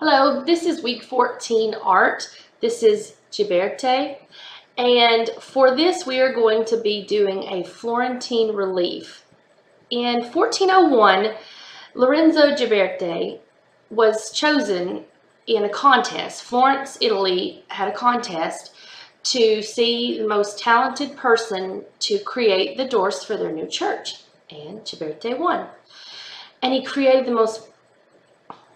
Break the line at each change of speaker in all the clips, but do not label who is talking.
Hello, this is week 14 art. This is Ghiberti. And for this, we are going to be doing a Florentine relief. In 1401, Lorenzo Ghiberti was chosen in a contest. Florence, Italy had a contest to see the most talented person to create the doors for their new church. And Ghiberti won. And he created the most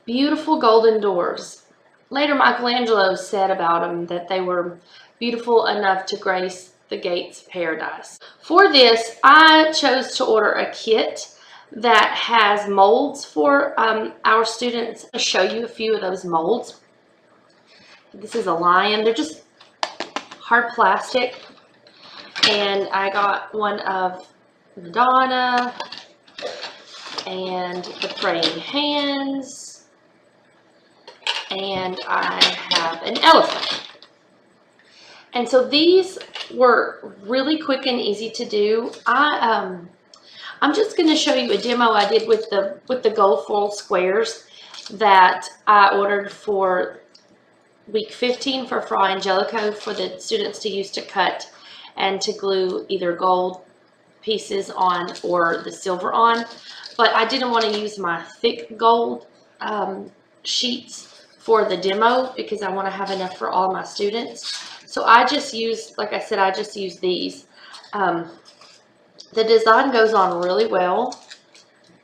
beautiful golden doors. Later, Michelangelo said about them that they were beautiful enough to grace the gates of paradise. For this, I chose to order a kit that has molds for our students. I'll show you a few of those molds. This is a lion. They're just hard plastic. And I got one of Madonna and the praying hands. And I have an elephant. And so these were really quick and easy to do. I'm just going to show you a demo I did with the gold foil squares that I ordered for week 15 for Fra Angelico for the students to use to cut and to glue either gold pieces on or the silver on. But I didn't want to use my thick gold sheets for the demo because I want to have enough for all my students. So I just used, like I said, I just used these. The design goes on really well,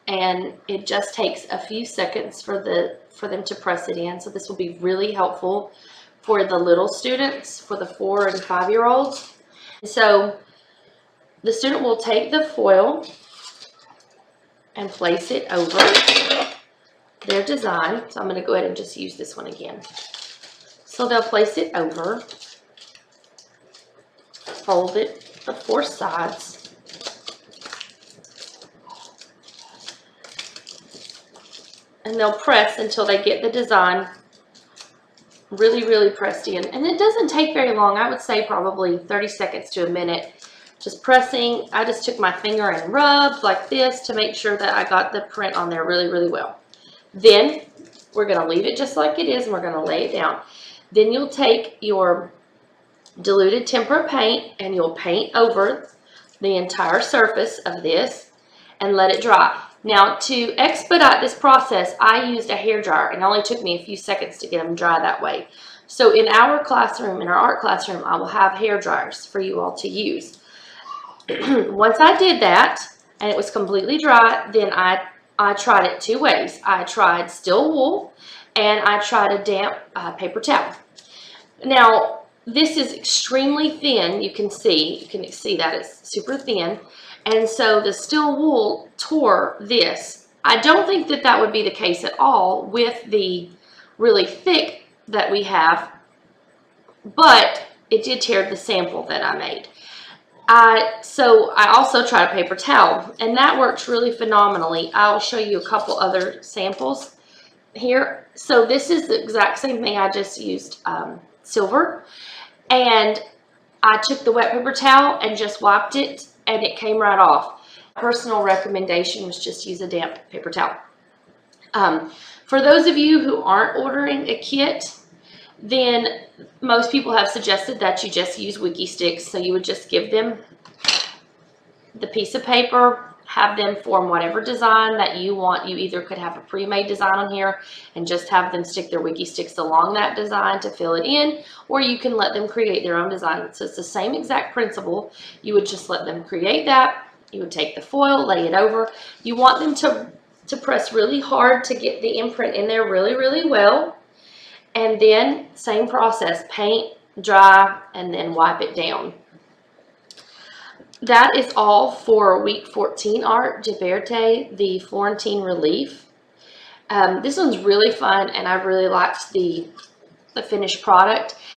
and it just takes a few seconds for them to press it in. So this will be really helpful for the little students, for the 4 and 5-year-olds. So the student will take the foil and place it over their design. So I'm going to go ahead and just use this one again. So they'll place it over, fold it the 4 sides, and they'll press until they get the design really pressed in. And it doesn't take very long. I would say probably 30 seconds to a minute. Just pressing. I just took my finger and rubbed like this to make sure that I got the print on there really well. Then we're going to leave it just like it is, and we're going to lay it down. Then you'll take your diluted tempera paint and you'll paint over the entire surface of this and let it dry. Now, to expedite this process, I used a hairdryer, and it only took me a few seconds to get them dry that way. So in our classroom, in our art classroom, I will have hairdryers for you all to use. Once I did that and it was completely dry, then I tried it 2 ways. I tried steel wool and I tried a damp paper towel. Now, this is extremely thin. You can see that it's super thin. And so the steel wool tore this. I don't think that that would be the case at all with the really thick that we have, but it did tear the sample that I made. So I also tried a paper towel, and that works really phenomenally. I'll show you a couple other samples here. So this is the exact same thing. I just used silver, and I took the wet paper towel and just wiped it, and it came right off. Personal recommendation was just use a damp paper towel. For those of you who aren't ordering a kit, then most people have suggested that you just use wiki sticks. So you would just give them the piece of paper, have them form whatever design that you want. You either could have a pre-made design on here and just have them stick their wiki sticks along that design to fill it in, or you can let them create their own design. So it's the same exact principle. You would just let them create that. You would take the foil, lay it over. You want them to press really hard to get the imprint in there really well. And then same process, paint, dry, and then wipe it down. That is all for week 14 art, Ghiberti, the Florentine relief. This one's really fun, and I really liked the finished product.